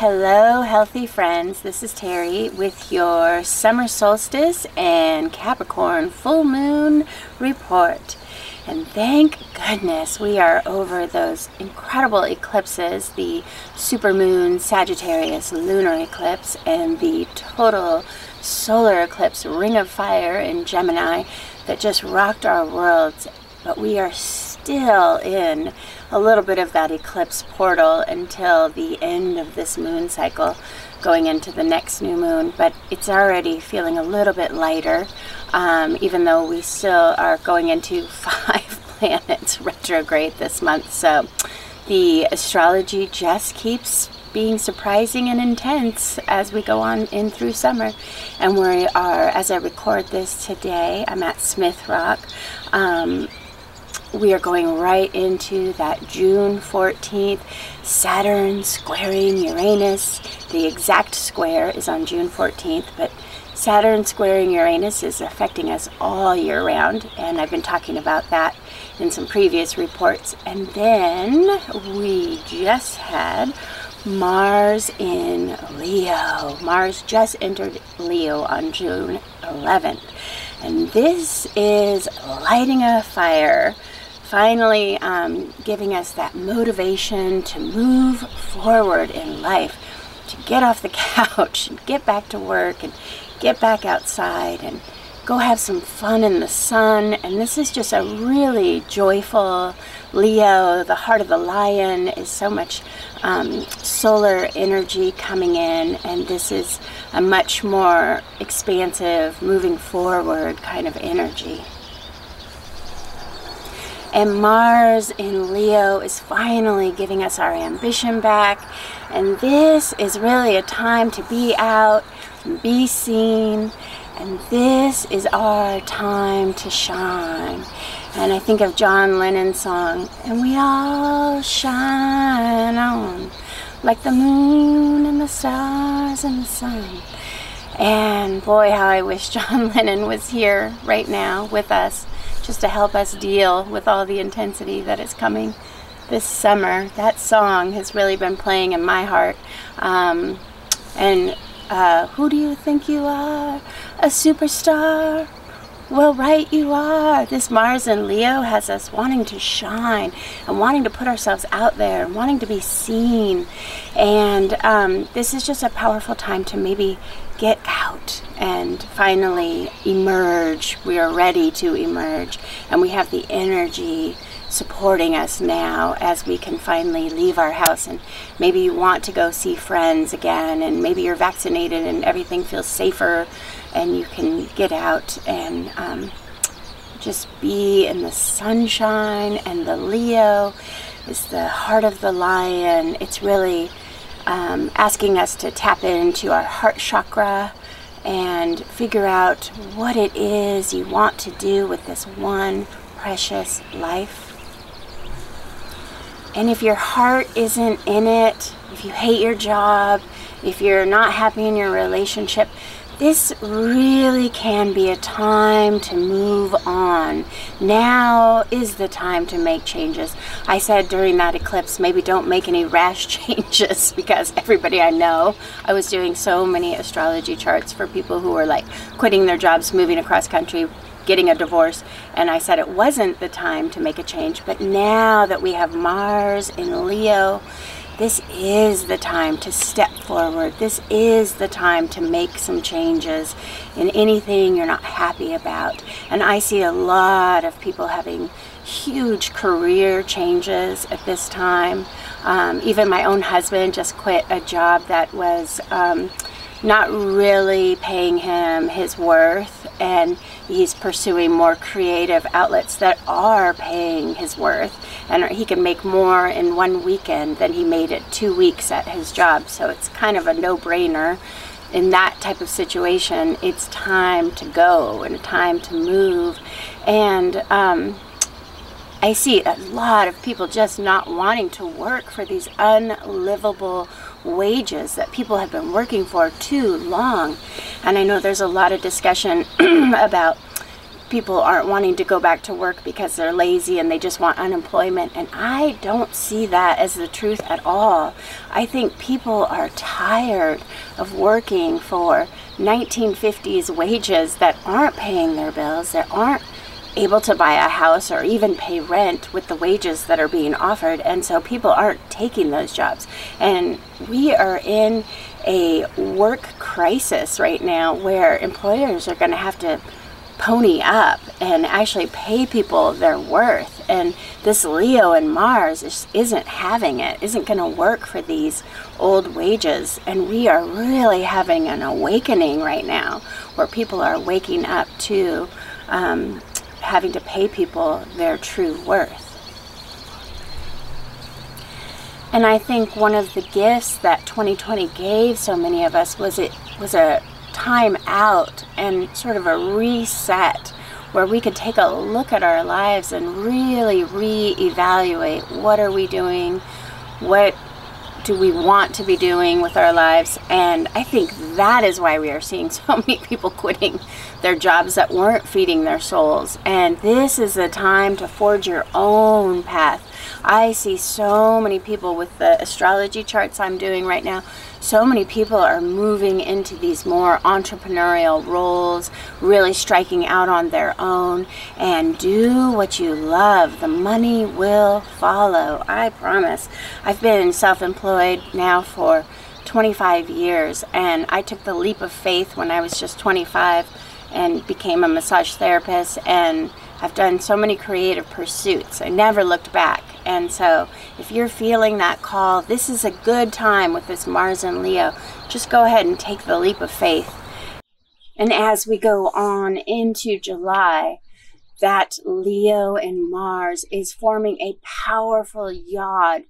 Hello, healthy friends. This is Terry with your Summer Solstice and Capricorn full moon report. And thank goodness we are over those incredible eclipses, the supermoon Sagittarius lunar eclipse and the total solar eclipse Ring of Fire in Gemini that just rocked our worlds. But we are still in a little bit of that eclipse portal until the end of this moon cycle, going into the next new moon. But it's already feeling a little bit lighter, even though we still are going into 5 planets retrograde this month. So the astrology just keeps being surprising and intense as we go on in through summer. And we are, as I record this today, I'm at Smith Rock. We are going right into that June 14th, Saturn squaring Uranus. The exact square is on June 14th, but Saturn squaring Uranus is affecting us all year round, and I've been talking about that in some previous reports. And then we just had Mars in Leo. Mars just entered Leo on June 11th, and this is lighting a fire, finally giving us that motivation to move forward in life, to get off the couch and get back to work and get back outside and go have some fun in the sun. And this is just a really joyful Leo. The heart of the lion is so much solar energy coming in, and this is a much more expansive, moving forward kind of energy. And Mars in Leo is finally giving us our ambition back. And this is really a time to be out and be seen. And this is our time to shine. And I think of John Lennon's song, and we all shine on like the moon and the stars and the sun. And boy, how I wish John Lennon was here right now with us, just to help us deal with all the intensity that is coming this summer. That song has really been playing in my heart. Who do you think you are? A superstar? Well, right you are. This Mars in Leo has us wanting to shine and wanting to put ourselves out there and wanting to be seen. And this is just a powerful time to maybe get out and finally emerge. We are ready to emerge, and we have the energy supporting us now as we can finally leave our house. And maybe you want to go see friends again, and maybe you're vaccinated and everything feels safer, and you can get out and just be in the sunshine. And the Leo is the heart of the lion. It's really asking us to tap into our heart chakra and figure out what it is you want to do with this one precious life. And if your heart isn't in it, if you hate your job, if you're not happy in your relationship, this really can be a time to move on. Now is the time to make changes. I said during that eclipse, maybe don't make any rash changes, because everybody I know, I was doing so many astrology charts for people who were like quitting their jobs, moving across country, getting a divorce, and I said it wasn't the time to make a change. But now that we have Mars in Leo, this is the time to step forward. This is the time to make some changes in anything you're not happy about. And I see a lot of people having huge career changes at this time. Even my own husband just quit a job that was not really paying him his worth, and he's pursuing more creative outlets that are paying his worth, and he can make more in one weekend than he made it 2 weeks at his job. So it's kind of a no-brainer. In that type of situation, it's time to go and time to move. And I see a lot of people just not wanting to work for these unlivable wages that people have been working for too long. And I know there's a lot of discussion about people aren't wanting to go back to work because they're lazy and they just want unemployment. And I don't see that as the truth at all. I think people are tired of working for 1950s wages that aren't paying their bills, that aren't able to buy a house or even pay rent with the wages that are being offered. And so people aren't taking those jobs. And we are in a work crisis right now where employers are going to have to pony up and actually pay people their worth. And this Leo and Mars just isn't having it, isn't going to work for these old wages. And we are really having an awakening right now where people are waking up to having to pay people their true worth. And I think one of the gifts that 2020 gave so many of us was a time out and sort of a reset where we could take a look at our lives and really reevaluate what are we doing, what do we want to be doing with our lives. And I think that is why we are seeing so many people quitting their jobs that weren't feeding their souls. And this is the time to forge your own path. I see so many people with the astrology charts I'm doing right now. So many people are moving into these more entrepreneurial roles, really striking out on their own, and do what you love. The money will follow, I promise. I've been self-employed now for 25 years, and I took the leap of faith when I was just 25 and became a massage therapist, and I've done so many creative pursuits. I never looked back. And so if you're feeling that call, this is a good time with this Mars and Leo. Just go ahead and take the leap of faith. And as we go on into July, that Leo and Mars is forming a powerful yod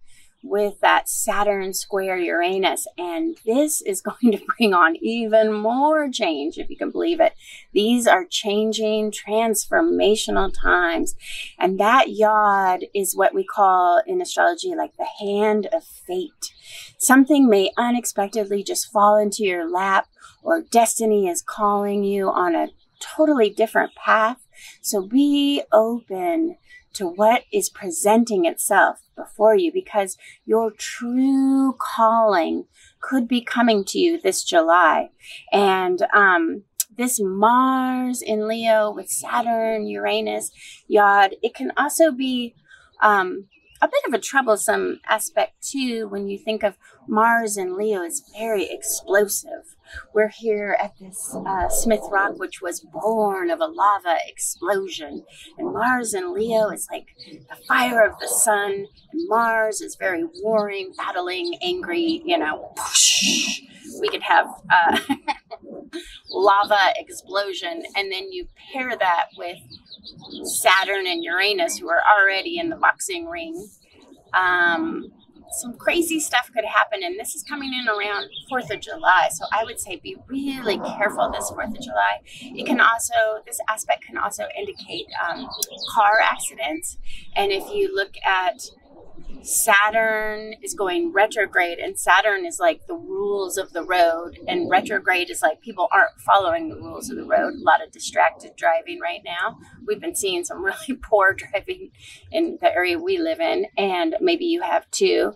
with that Saturn square Uranus. And this is going to bring on even more change, if you can believe it. These are changing, transformational times. And that yod is what we call in astrology like the hand of fate. Something may unexpectedly just fall into your lap, or destiny is calling you on a totally different path. So be open to what is presenting itself before you, because your true calling could be coming to you this July. And this Mars in Leo with Saturn, Uranus, yod, it can also be a bit of a troublesome aspect too when you think of Mars and Leo is very explosive. We're here at this Smith Rock, which was born of a lava explosion. And Mars and Leo is like the fire of the sun. And Mars is very warring, battling, angry, you know. We could have lava explosion. And then you pair that with Saturn and Uranus, who are already in the boxing ring. Some crazy stuff could happen, and this is coming in around 4th of July. So I would say be really careful this 4th of July. It can also, this aspect can also indicate car accidents. And if you look at Saturn is going retrograde, and Saturn is like the rules of the road, and retrograde is like people aren't following the rules of the road. A lot of distracted driving right now. We've been seeing some really poor driving in the area we live in, and maybe you have too.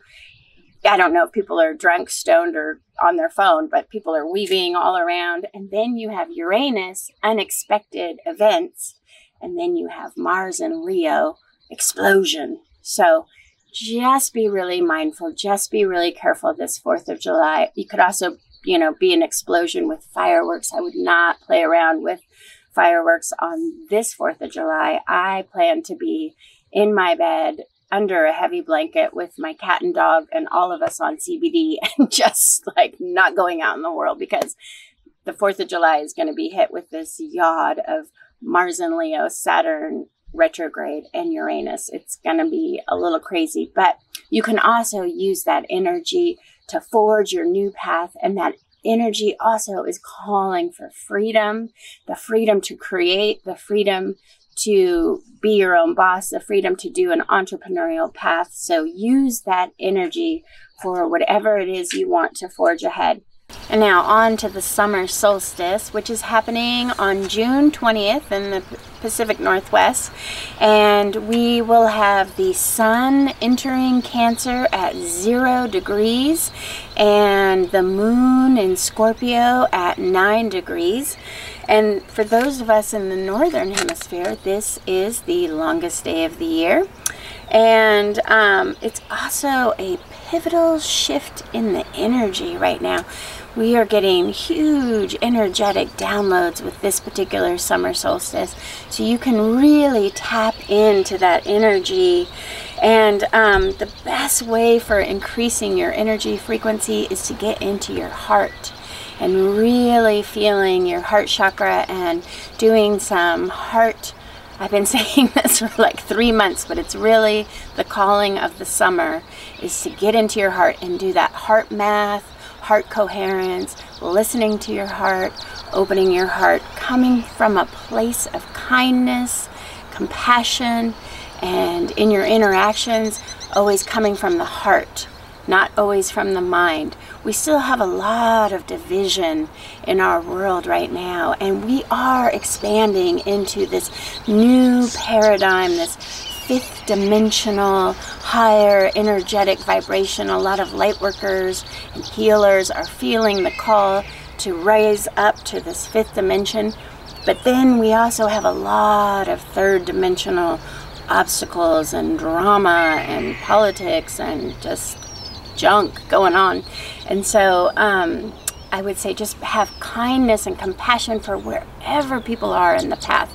I don't know if people are drunk, stoned, or on their phone, but people are weaving all around. And then you have Uranus, unexpected events, and then you have Mars and Leo, explosion. So just be really mindful. Just be really careful this 4th of July. You could also, you know, be an explosion with fireworks. I would not play around with fireworks on this 4th of July. I plan to be in my bed under a heavy blanket with my cat and dog and all of us on CBD and just like not going out in the world, because the 4th of July is going to be hit with this yod of Mars and Leo, Saturn retrograde, and Uranus. It's going to be a little crazy, but you can also use that energy to forge your new path. And that energy also is calling for freedom, the freedom to create, the freedom to be your own boss, the freedom to do an entrepreneurial path. So use that energy for whatever it is you want to forge ahead. And now on to the summer solstice, which is happening on June 20th in the Pacific Northwest. And we will have the sun entering Cancer at 0 degrees and the moon in Scorpio at 9 degrees. And for those of us in the Northern Hemisphere, this is the longest day of the year. And it's also a pivotal shift in the energy right now. We are getting huge energetic downloads with this particular summer solstice. So you can really tap into that energy. And the best way for increasing your energy frequency is to get into your heart and really feeling your heart chakra and doing some heart. I've been saying this for like 3 months, but it's really the calling of the summer is to get into your heart and do that heart math, heart coherence, listening to your heart, opening your heart, coming from a place of kindness, compassion, and in your interactions, always coming from the heart, not always from the mind. We still have a lot of division in our world right now, and we are expanding into this new paradigm, this fifth dimensional, higher energetic vibration. A lot of light workers and healers are feeling the call to raise up to this fifth dimension. But then we also have a lot of third dimensional obstacles and drama and politics and just junk going on. And so I would say just have kindness and compassion for wherever people are in the path.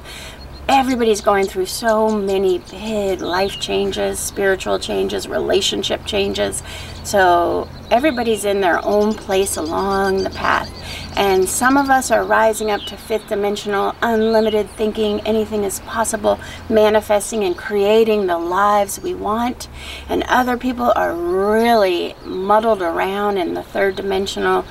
Everybody's going through so many big life changes, spiritual changes, relationship changes. So everybody's in their own place along the path. And some of us are rising up to fifth dimensional, unlimited thinking, anything is possible, manifesting and creating the lives we want. And other people are really muddled around in the third dimensional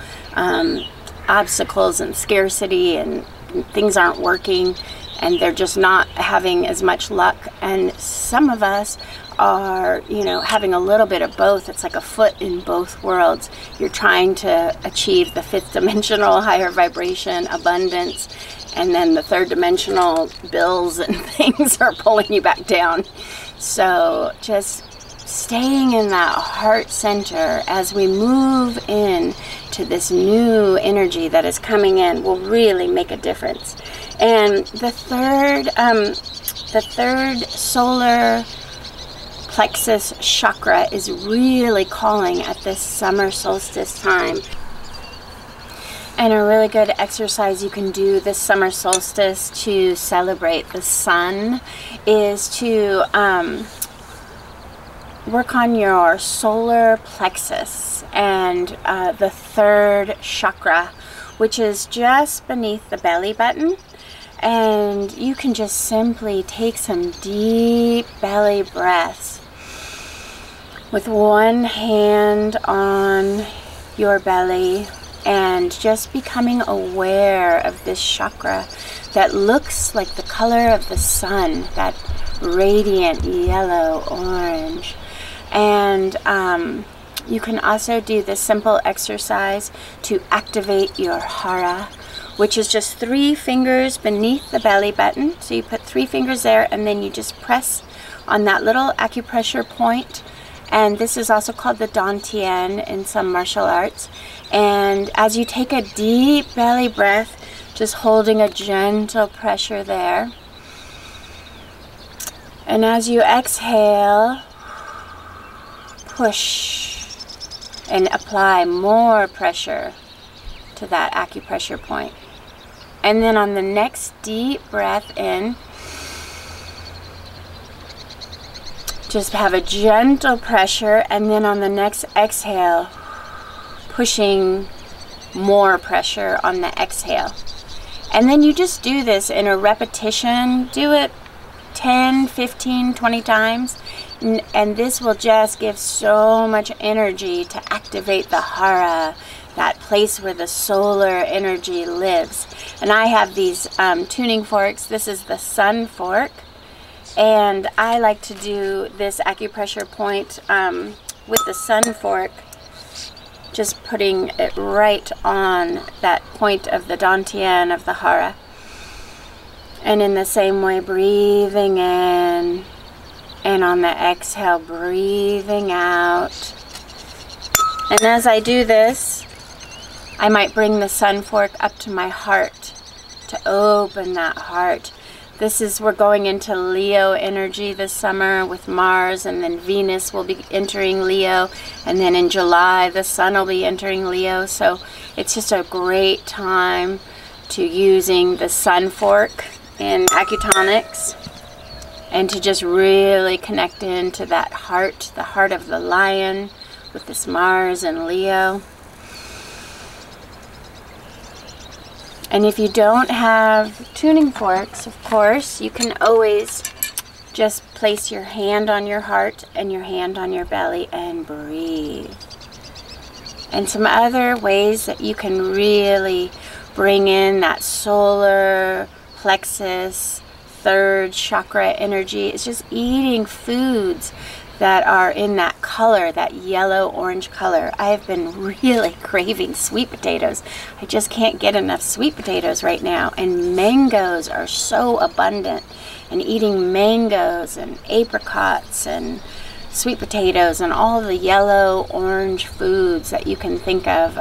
obstacles and scarcity, and things aren't working. And they're just not having as much luck. And some of us are, you know, having a little bit of both. It's like a foot in both worlds. You're trying to achieve the fifth dimensional higher vibration, abundance, and then the third dimensional bills and things are pulling you back down. So just staying in that heart center as we move in to this new energy that is coming in will really make a difference. And the third solar plexus chakra is really calling at this summer solstice time. And a really good exercise you can do this summer solstice to celebrate the sun is to work on your solar plexus and the third chakra, which is just beneath the belly button. And you can just simply take some deep belly breaths with one hand on your belly and just becoming aware of this chakra that looks like the color of the sun, that radiant yellow orange. And you can also do this simple exercise to activate your hara, which is just 3 fingers beneath the belly button. So you put 3 fingers there and then you just press on that little acupressure point. And this is also called the dantian in some martial arts. And as you take a deep belly breath, just holding a gentle pressure there. And as you exhale, push and apply more pressure to that acupressure point. And then on the next deep breath in, just have a gentle pressure, and then on the next exhale, pushing more pressure on the exhale. And then you just do this in a repetition. Do it 10, 15, 20 times. And this will just give so much energy to activate the hara, that place where the solar energy lives. And I have these tuning forks. This is the sun fork. And I like to do this acupressure point with the sun fork just putting it right on that point of the dantian of the hara. And in the same way, breathing in, and on the exhale, breathing out. And as I do this, I might bring the sun fork up to my heart to open that heart. We're going into Leo energy this summer with Mars, and then Venus will be entering Leo, and then in July the sun will be entering Leo. So it's just a great time to using the sun fork in acutonics, and to just really connect into that heart, the heart of the lion with this Mars and Leo. And if you don't have tuning forks, of course, you can always just place your hand on your heart and your hand on your belly and breathe. And some other ways that you can really bring in that solar plexus, third chakra energy is just eating foods that are in that color, that yellow-orange color. I have been really craving sweet potatoes. I just can't get enough sweet potatoes right now. And mangoes are so abundant. And eating mangoes and apricots and sweet potatoes and all the yellow-orange foods that you can think of,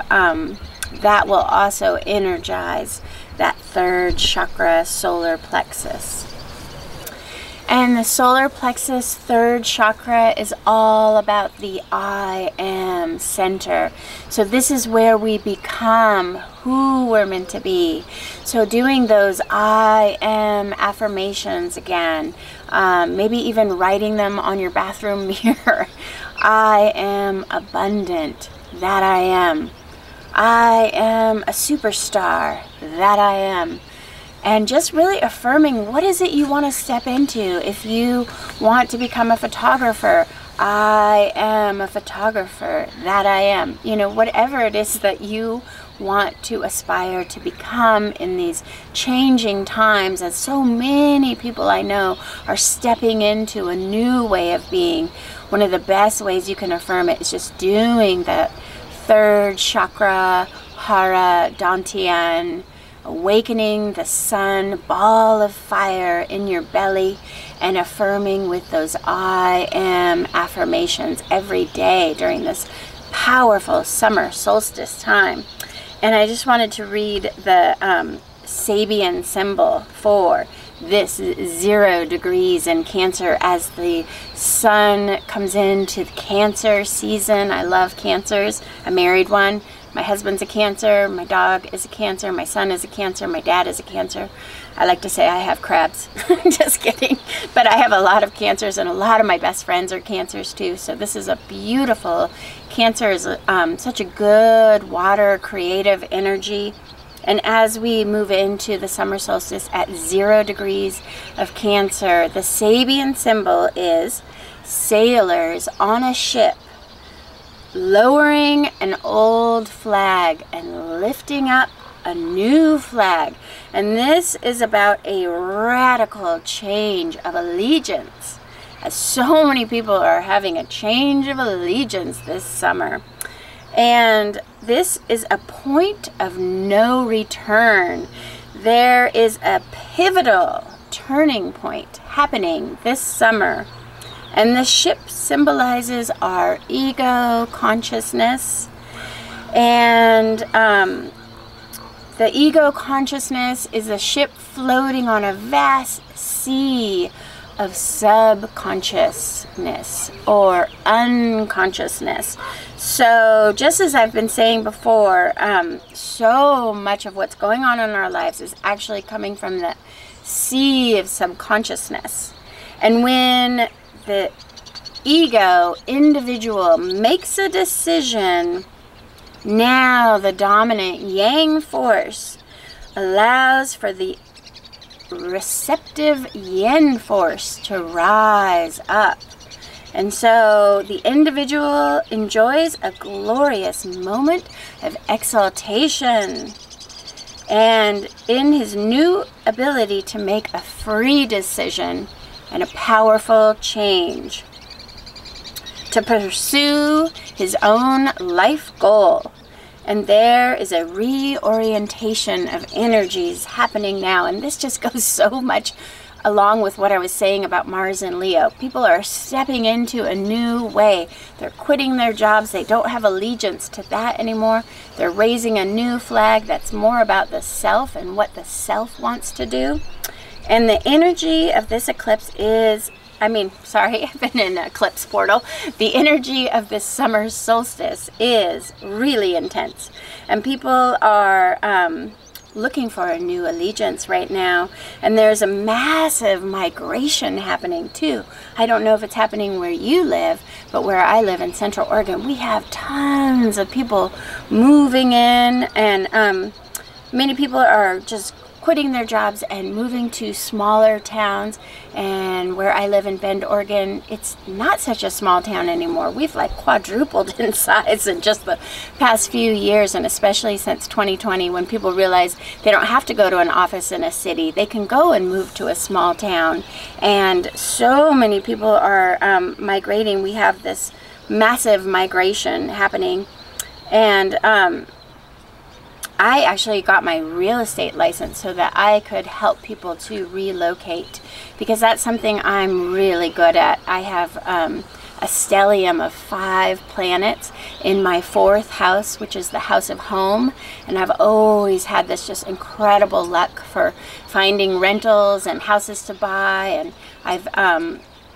that will also energize that third chakra, solar plexus. And the solar plexus, third chakra, is all about the I am center. So this is where we become who we're meant to be. So doing those I am affirmations again, maybe even writing them on your bathroom mirror. I am abundant, that I am. I am a superstar, that I am. And just really affirming, what is it you want to step into? If you want to become a photographer, I am a photographer, that I am. You know, whatever it is that you want to aspire to become in these changing times, as so many people I know are stepping into a new way of being. One of the best ways you can affirm it is just doing that third chakra, hara, dantian, awakening the sun, ball of fire in your belly, and affirming with those I am affirmations every day during this powerful summer solstice time. And I just wanted to read the Sabian symbol for this 0 degrees in Cancer as the sun comes into the Cancer season. I love Cancers. I married one. My husband's a Cancer, my dog is a Cancer, my son is a Cancer, my dad is a Cancer. I like to say I have crabs. Just kidding. But I have a lot of Cancers, and a lot of my best friends are Cancers too. So this is a beautiful, Cancer is such a good water, creative energy. And as we move into the summer solstice at 0 degrees of Cancer, the Sabian symbol is sailors on a ship, lowering an old flag and lifting up a new flag. And this is about a radical change of allegiance, as so many people are having a change of allegiance this summer. And this is a point of no return. There is a pivotal turning point happening this summer. And the ship symbolizes our ego consciousness. And the ego consciousness is a ship floating on a vast sea of subconsciousness or unconsciousness. So just as I've been saying before, so much of what's going on in our lives is actually coming from the sea of subconsciousness. And when the ego individual makes a decision, now the dominant yang force allows for the receptive yin force to rise up. And so the individual enjoys a glorious moment of exaltation, and in his new ability to make a free decision and a powerful change. to pursue his own life goal. And there is a reorientation of energies happening now. And this just goes so much along with what I was saying about Mars and Leo. People are stepping into a new way. They're quitting their jobs. They don't have allegiance to that anymore. They're raising a new flag that's more about the self and what the self wants to do. And the energy of this eclipse is, I've been in an eclipse portal. The energy of this summer solstice is really intense. And people are looking for a new allegiance right now. And there's a massive migration happening too. I don't know if it's happening where you live, but where I live in Central Oregon, we have tons of people moving in, and many people are just quitting their jobs and moving to smaller towns. And where I live in Bend, Oregon, it's not such a small town anymore. We've like quadrupled in size in just the past few years, and especially since 2020, when people realize they don't have to go to an office in a city. They can go and move to a small town. And so many people are migrating. We have this massive migration happening. And I actually got my real estate license so that I could help people to relocate, because that's something I'm really good at. I have a stellium of 5 planets in my 4th house, which is the house of home, and I've always had this just incredible luck for finding rentals and houses to buy. And I've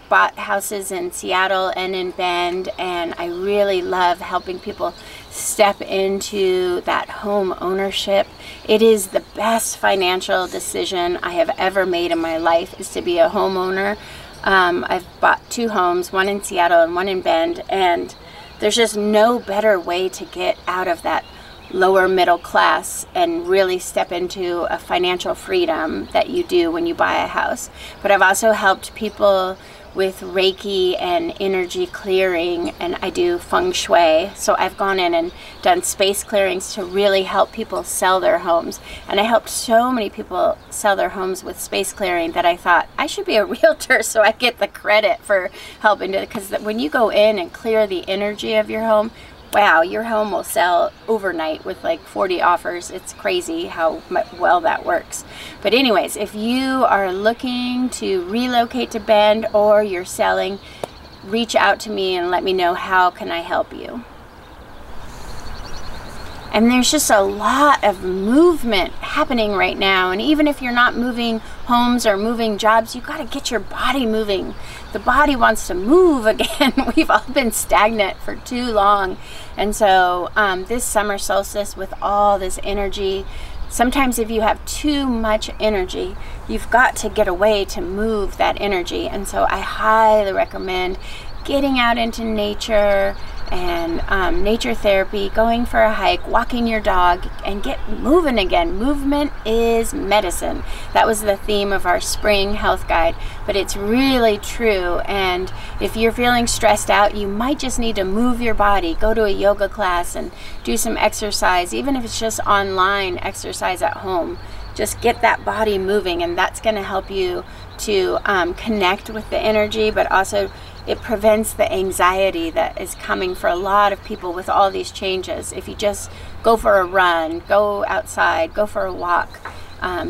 bought houses in Seattle and in Bend, and I really love helping people step into that home ownership. It is the best financial decision I have ever made in my life, is to be a homeowner. I've bought 2 homes, one in Seattle and one in Bend, and there's just no better way to get out of that lower middle class and really step into a financial freedom that you do when you buy a house. But I've also helped people with Reiki and energy clearing, and I do feng shui. So I've gone in and done space clearings to really help people sell their homes. And I helped so many people sell their homes with space clearing that I thought I should be a realtor so I get the credit for helping to, because when you go in and clear the energy of your home, wow, your home will sell overnight with like 40 offers. It's crazy how well that works. But anyways, if you are looking to relocate to Bend or you're selling, reach out to me and let me know how can I help you. And there's just a lot of movement happening right now. And even if you're not moving homes or moving jobs, you got to get your body moving. The body wants to move again. We've all been stagnant for too long. And so this summer solstice with all this energy, sometimes if you have too much energy, you've got to get away to move that energy. And so I highly recommend getting out into nature and nature therapy, going for a hike, walking your dog, and get moving again. Movement is medicine. That was the theme of our spring health guide, but it's really true. And if you're feeling stressed out, you might just need to move your body, go to a yoga class and do some exercise, even if it's just online exercise at home. Just get that body moving, and that's going to help you to connect with the energy, but also it prevents the anxiety that is coming for a lot of people with all these changes. If you just go for a run, go outside, go for a walk,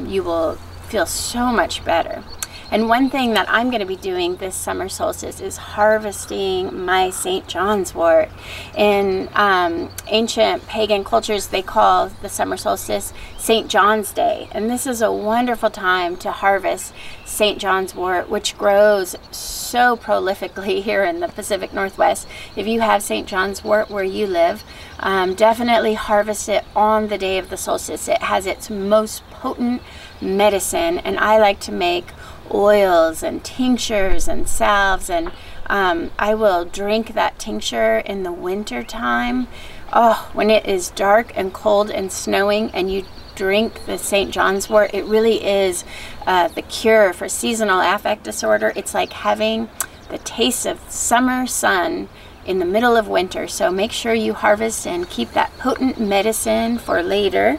you will feel so much better. And one thing that I'm going to be doing this summer solstice is harvesting my St. John's wort. In ancient pagan cultures, they call the summer solstice St. John's Day. And this is a wonderful time to harvest St. John's wort, which grows so prolifically here in the Pacific Northwest. If you have St. John's wort where you live, definitely harvest it on the day of the solstice. It has its most potent medicine, and I like to make oils and tinctures and salves, and I will drink that tincture in the winter time. Oh, when it is dark and cold and snowing and you drink the St. John's wort, it really is the cure for seasonal affect disorder. It's like having the taste of summer sun in the middle of winter. So make sure you harvest and keep that potent medicine for later.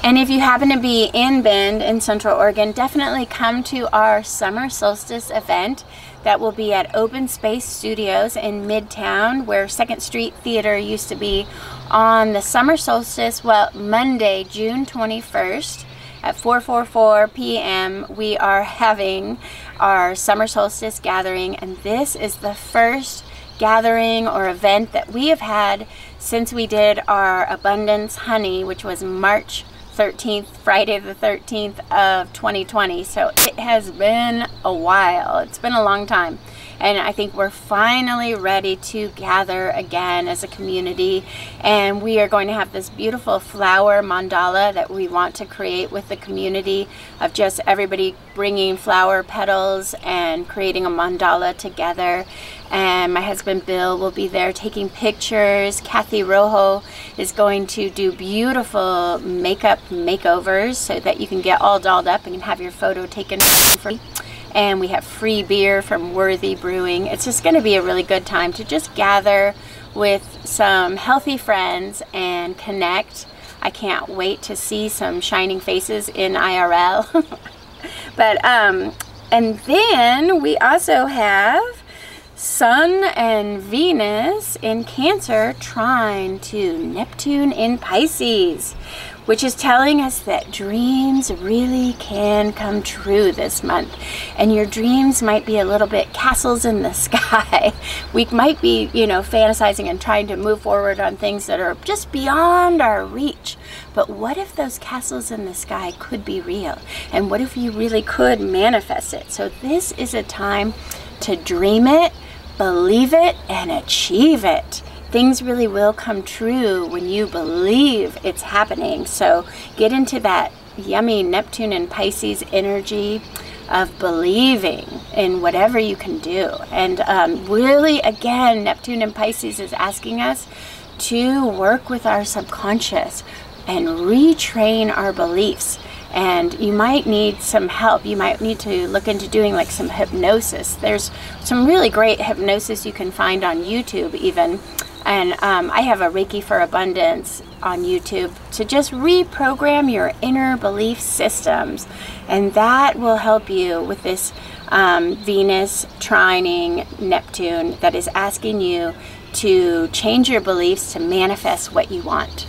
And if you happen to be in Bend in Central Oregon, definitely come to our Summer Solstice event that will be at Open Space Studios in Midtown, where 2nd Street Theater used to be, on the Summer Solstice, well, Monday, June 21st at 4:44 p.m. we are having our Summer Solstice gathering, and this is the first gathering or event that we have had since we did our Abundance Honey, which was March 13th, Friday the 13th of 2020. So it has been a while. It's been a long time. And I think we're finally ready to gather again as a community. And we are going to have this beautiful flower mandala that we want to create with the community, of just everybody bringing flower petals and creating a mandala together. And my husband Bill will be there taking pictures. Kathy Rojo is going to do beautiful makeup makeovers so that you can get all dolled up and have your photo taken for free. And we have free beer from Worthy Brewing. It's just going to be a really good time to just gather with some healthy friends and connect. I can't wait to see some shining faces in IRL. But and then we also have Sun and Venus in Cancer trine to Neptune in Pisces, which is telling us that dreams really can come true this month. And your dreams might be a little bit castles in the sky. We might be, you know, fantasizing and trying to move forward on things that are just beyond our reach. But what if those castles in the sky could be real? And what if you really could manifest it? So this is a time to dream it, believe it, and achieve it. Things really will come true when you believe it's happening. So get into that yummy Neptune and Pisces energy of believing in whatever you can do. And really, again, Neptune and Pisces is asking us to work with our subconscious and retrain our beliefs. And you might need some help. You might need to look into doing like some hypnosis. There's some really great hypnosis you can find on YouTube even. And I have a Reiki for Abundance on YouTube to just reprogram your inner belief systems. And that will help you with this Venus trining Neptune that is asking you to change your beliefs to manifest what you want.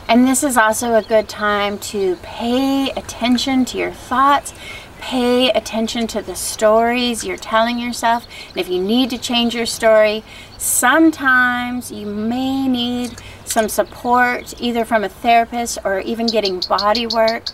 And this is also a good time to pay attention to your thoughts, pay attention to the stories you're telling yourself. And if you need to change your story, sometimes you may need some support, either from a therapist or even getting body work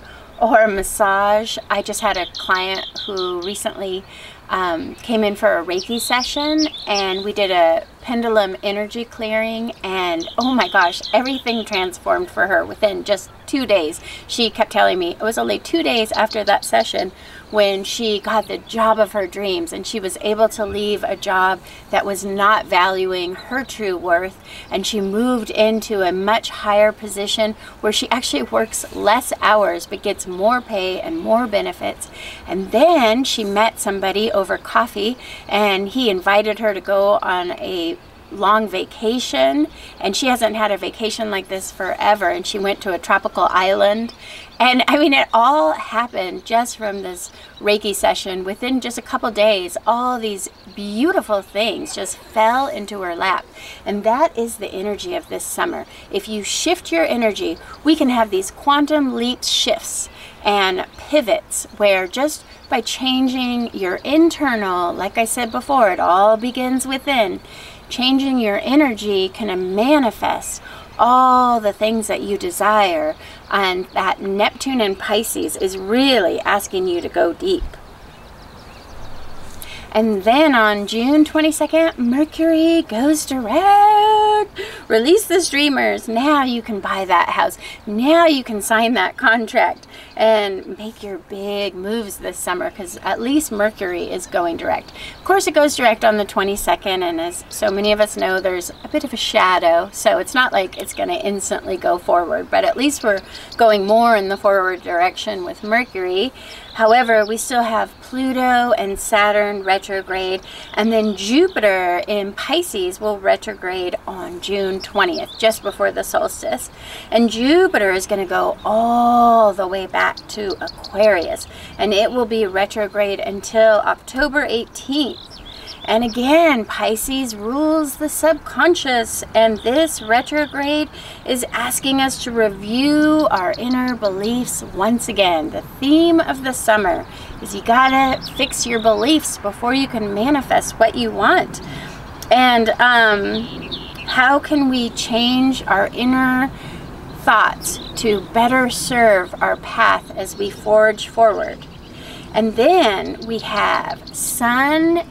or a massage. I just had a client who recently came in for a Reiki session, and we did a pendulum energy clearing, and oh my gosh, everything transformed for her within just 2 days. She kept telling me it was only 2 days after that session when she got the job of her dreams, and she was able to leave a job that was not valuing her true worth, and she moved into a much higher position where she actually works less hours but gets more pay and more benefits. And then she met somebody over coffee, and he invited her to go on a long vacation, and she hasn't had a vacation like this forever, and she went to a tropical island. And I mean, it all happened just from this Reiki session. Within just a couple days, all these beautiful things just fell into her lap. And that is the energy of this summer. If you shift your energy, we can have these quantum leap shifts and pivots where just by changing your internal, like I said before, it all begins within. Changing your energy can manifest all the things that you desire, and that Neptune and Pisces is really asking you to go deep. And then on June 22nd, Mercury goes direct. Release the streamers. Now you can buy that house. Now you can sign that contract and make your big moves this summer, because at least Mercury is going direct. Of course, it goes direct on the 22nd, and as so many of us know, there's a bit of a shadow, so it's not like it's going to instantly go forward, but at least we're going more in the forward direction with Mercury. However, we still have Pluto and Saturn retrograde, and then Jupiter in Pisces will retrograde on June 20th, just before the solstice. And Jupiter is going to go all the way back to Aquarius, and it will be retrograde until October 18th. And again, Pisces rules the subconscious, and this retrograde is asking us to review our inner beliefs once again. The theme of the summer is you gotta fix your beliefs before you can manifest what you want. And how can we change our inner thoughts to better serve our path as we forge forward? And then we have Sun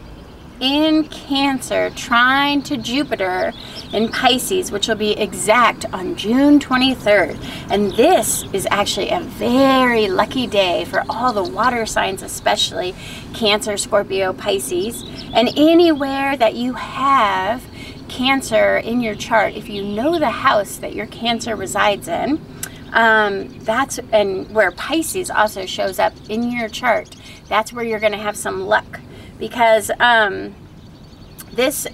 in Cancer trine to Jupiter in Pisces, which will be exact on June 23rd. And this is actually a very lucky day for all the water signs, especially Cancer, Scorpio, Pisces. And anywhere that you have Cancer in your chart, if you know the house that your Cancer resides in, and where Pisces also shows up in your chart, that's where you're going to have some luck. Because this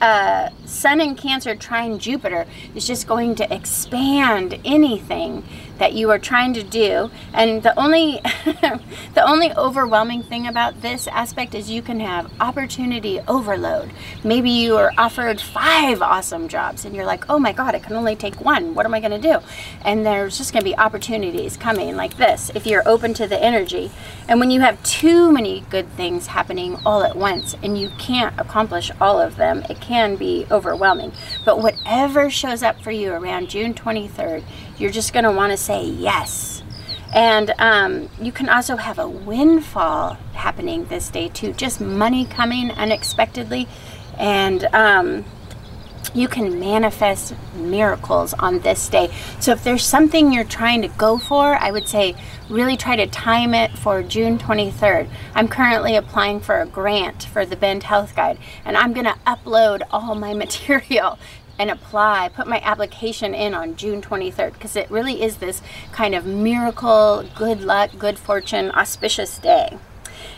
Sun in Cancer trine Jupiter is just going to expand anything that you are trying to do. And the only the only overwhelming thing about this aspect is you can have opportunity overload. Maybe you are offered 5 awesome jobs and you're like, oh my God, I can only take 1. What am I going to do? And there's just going to be opportunities coming like this if you're open to the energy. And when you have too many good things happening all at once and you can't accomplish all of them, it can be overwhelming. But whatever shows up for you around June 23rd, you're just going to want to say yes. And you can also have a windfall happening this day too, just money coming unexpectedly. And you can manifest miracles on this day. So if there's something you're trying to go for, I would say really try to time it for June 23rd. I'm currently applying for a grant for the Bend Health Guide, and I'm going to upload all my material and put my application in on June 23rd, because it really is this kind of miracle, good luck, good fortune, auspicious day.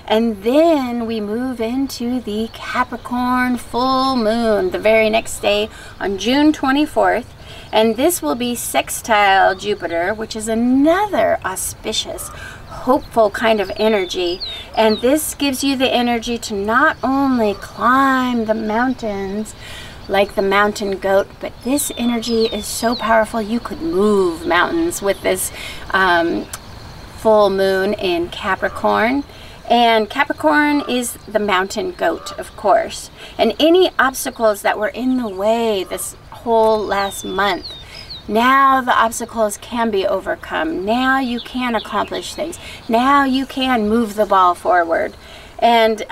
And then we move into the Capricorn full moon the very next day on June 24th. And this will be sextile Jupiter, which is another auspicious, hopeful kind of energy. And this gives you the energy to not only climb the mountains like the mountain goat, but this energy is so powerful you could move mountains with this full moon in Capricorn. And Capricorn is the mountain goat, of course. And any obstacles that were in the way this whole last month, now the obstacles can be overcome. Now you can accomplish things. Now you can move the ball forward. And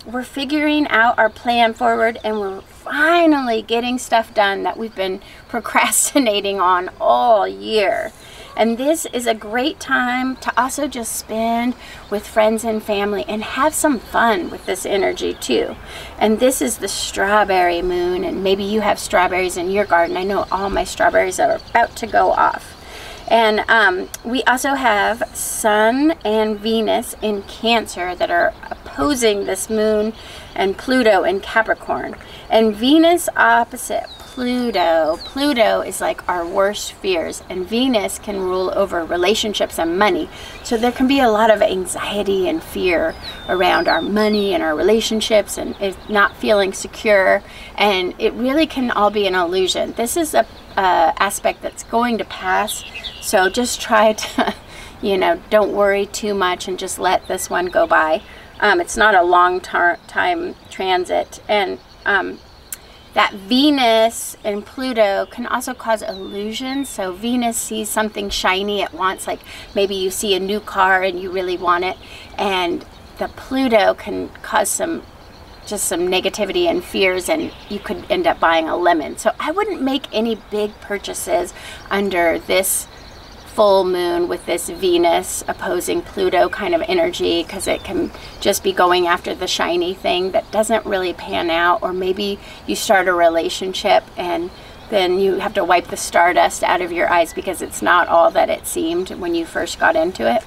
we're figuring out our plan forward, and we're finally getting stuff done that we've been procrastinating on all year. And this is a great time to also just spend with friends and family and have some fun with this energy too. And this is the strawberry moon, and maybe you have strawberries in your garden. I know all my strawberries are about to go off. And we also have Sun and Venus in Cancer that are opposing this moon, and Pluto in Capricorn. And Venus opposite Pluto. Pluto is like our worst fears, and Venus can rule over relationships and money. So there can be a lot of anxiety and fear around our money and our relationships, and not feeling secure. And it really can all be an illusion. This is a aspect that's going to pass. So just try to, don't worry too much and just let this one go by. It's not a long time transit. And that Venus and Pluto can also cause illusions. So Venus sees something shiny at once, like maybe you see a new car and you really want it. And the Pluto can cause some negativity and fears, and you could end up buying a lemon. So I wouldn't make any big purchases under this full moon with this Venus opposing Pluto kind of energy, because it can just be going after the shiny thing that doesn't really pan out. Or maybe you start a relationship and then you have to wipe the stardust out of your eyes because it's not all that it seemed when you first got into it.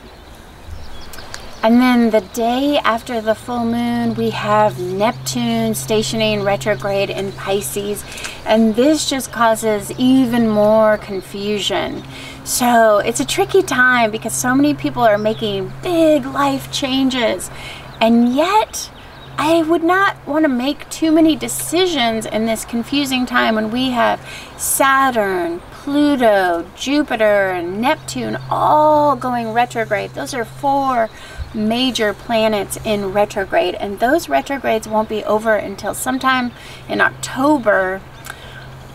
And then the day after the full moon, we have Neptune stationing retrograde in Pisces. And this just causes even more confusion. So it's a tricky time because so many people are making big life changes. And yet, I would not want to make too many decisions in this confusing time when we have Saturn, Pluto, Jupiter, and Neptune all going retrograde. Those are 4 major planets in retrograde, and those retrogrades won't be over until sometime in October.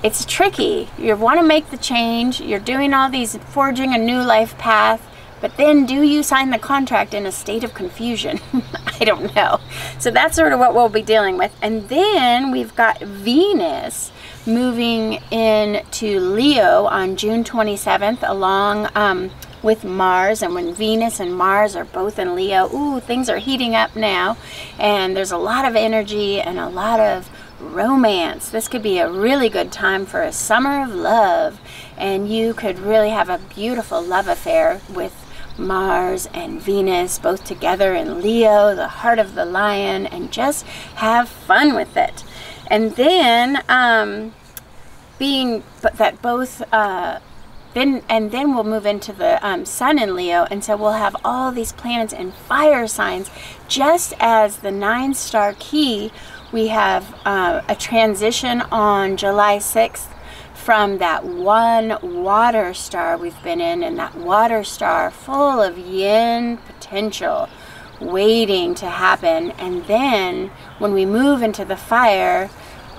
It's tricky. You want to make the change. You're doing all these, forging a new life path, but then do you sign the contract in a state of confusion? I don't know. So that's sort of what we'll be dealing with. And then we've got Venus moving into Leo on June 27th along with Mars. And when Venus and Mars are both in Leo, ooh, things are heating up now. And there's a lot of energy and a lot of romance. This could be a really good time for a summer of love. And you could really have a beautiful love affair with Mars and Venus both together in Leo, the heart of the lion, and just have fun with it. And then then we'll move into the sun in Leo, and so we'll have all these planets in fire signs. Just as the 9-star key, we have a transition on July 6th from that one water star we've been in, and that water star full of yin potential waiting to happen. And then when we move into the fire,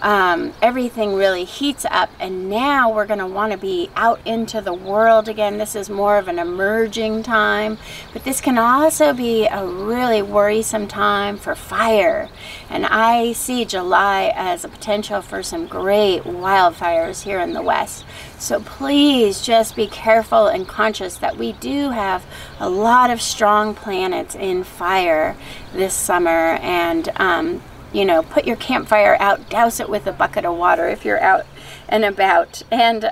everything really heats up, and now we're going to want to be out into the world again. This is more of an emerging time, but this can also be a really worrisome time for fire. And I see July as a potential for some great wildfires here in the West. So please just be careful and conscious that we do have a lot of strong planets in fire this summer. And you know, put your campfire out, douse it with a bucket of water if you're out and about. And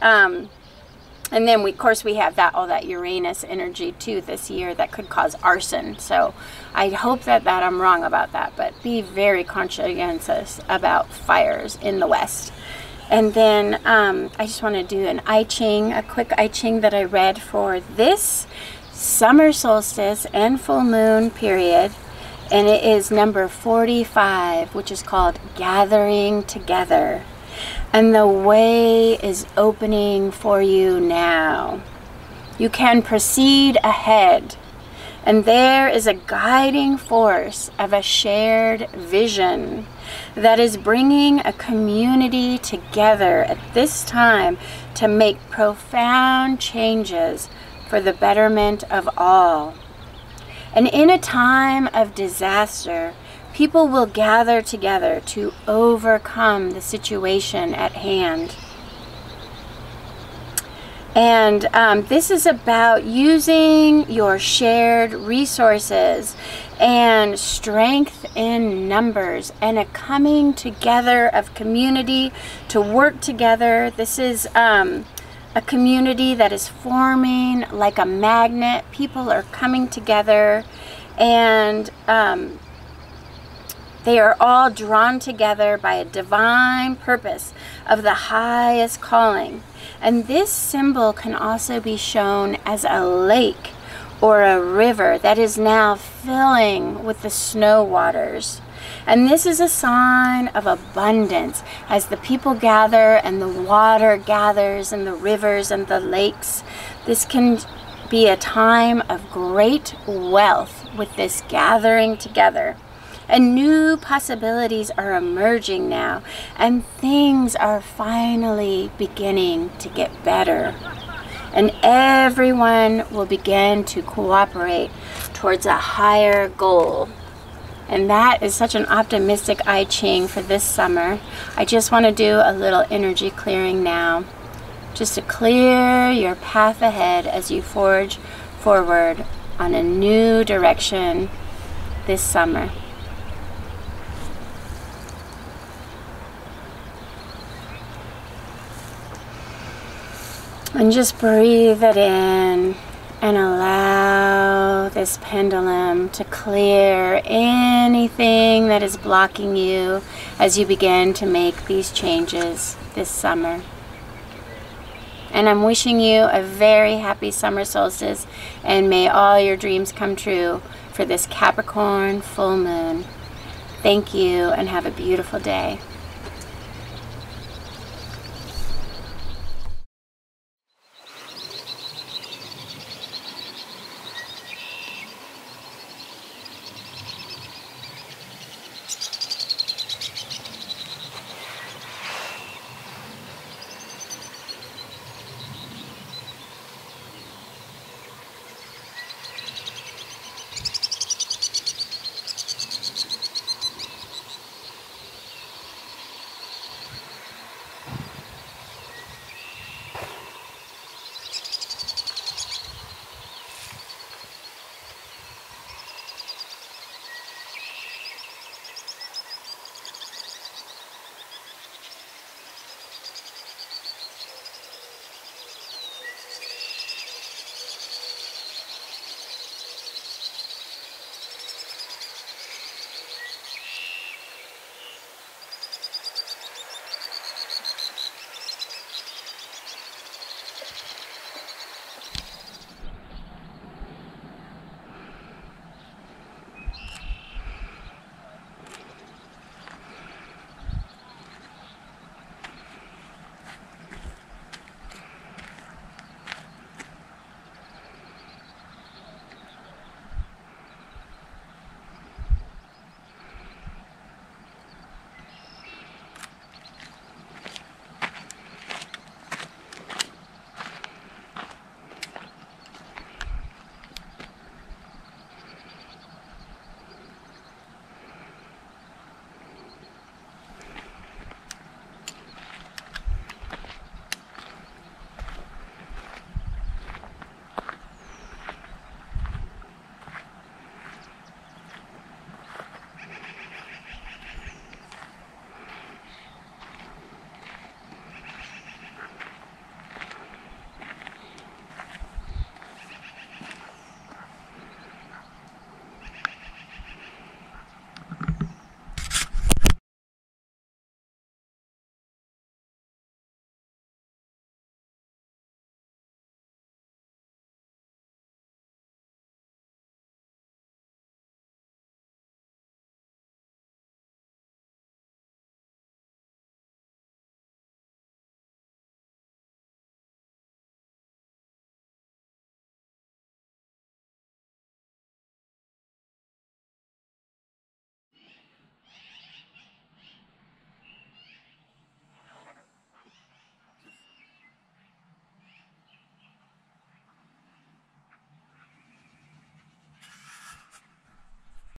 then of course we have all that Uranus energy too this year that could cause arson. So I hope that I'm wrong about that, but be very conscientious about fires in the West. And then I just want to do an I Ching, a quick I Ching that I read for this summer solstice and full moon period. And it is number 45, which is called Gathering Together. And the way is opening for you now. You can proceed ahead. And there is a guiding force of a shared vision that is bringing a community together at this time to make profound changes for the betterment of all. And in a time of disaster, people will gather together to overcome the situation at hand. And this is about using your shared resources and strength in numbers and a coming together of community to work together. This is a community that is forming like a magnet. People are coming together, and they are all drawn together by a divine purpose of the highest calling. And this symbol can also be shown as a lake or a river that is now filling with the snow waters. And this is a sign of abundance as the people gather and the water gathers and the rivers and the lakes. This can be a time of great wealth with this gathering together. And new possibilities are emerging now, and things are finally beginning to get better. And everyone will begin to cooperate towards a higher goal. And that is such an optimistic I Ching for this summer. I just want to do a little energy clearing now, just to clear your path ahead as you forge forward on a new direction this summer. And just breathe it in and allow this pendulum to clear anything that is blocking you as you begin to make these changes this summer. And I'm wishing you a very happy summer solstice, and may all your dreams come true for this Capricorn full moon. Thank you, and have a beautiful day.